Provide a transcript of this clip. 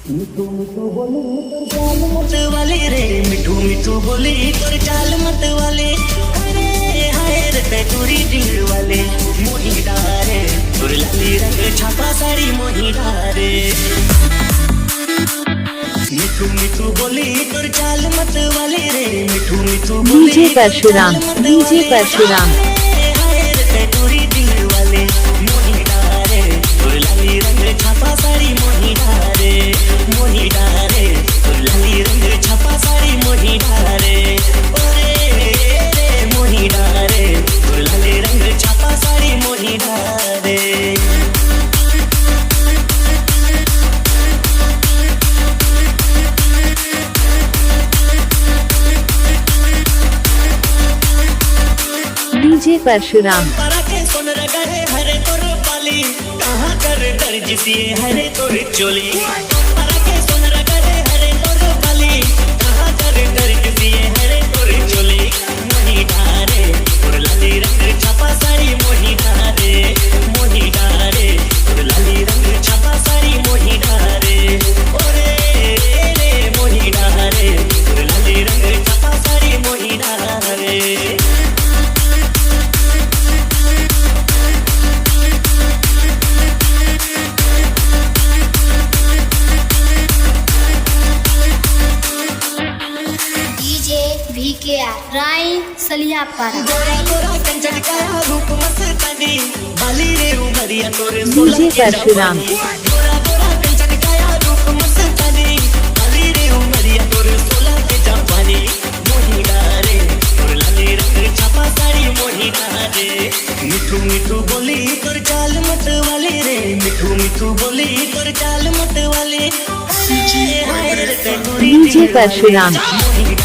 मिठू मिठू बोली तोर चाल मत वाले रे, मिठू मिठू बोली तोर चाल मत वाले। अरे हाय रे ते टूरी दिल वाले मोही डारे, तोर लाली रंग छापा साड़ी मोही डारे। मिठू मिठू बोली तोर चाल मत वाले रे, मिठू मिठू बोली डीजे परशुराम, डीजे परशुराम। हाय रे ते टूरी दिल वाले मोही डारे, तोर लाली रंग छापा साड़ी मोही डारे, मोही डारे, तोर लाली रंग छापा साड़ी मोही डारे। ओरे रे मोही डारे, तोर लाली रंग छापा साड़ी मोही डारे। डीजे परशुराम। के सुन रगड़े हरे तोर पाली, कहाँ कर दर्ज सिए हरे तोर चोली। के सुन रगड़े हरे तोर पाली, कहाँ कर दर्ज सिए हरे तोर चोली। मोही डारे, तोर लाली रंग छापा साड़ी मोही डारे, मोही डारे, तोर लाली रंग छापा साड़ी मोही डारे। ओरे रे मोही डारे, तोर लाली रंग छापा साड़ी मोही डारे। राय सलिया पारा। गोरा गोरा कंचन का रूप मस्तानी, बाली रे उमरिया तोरे डीजे परशुराम। गोरा गोरा कंचन का रूप मस्तानी, बाली रे उमरिया तोरे 16 के जवानी। मोही डारे, तोर लाली रंग छापा साड़ी मोही डारे। मिठू मिठू बोली तोर चाल मत वाले रे, मिठू मिठू बोली तोर चाल मत वाले। डीजे परशुराम। मोही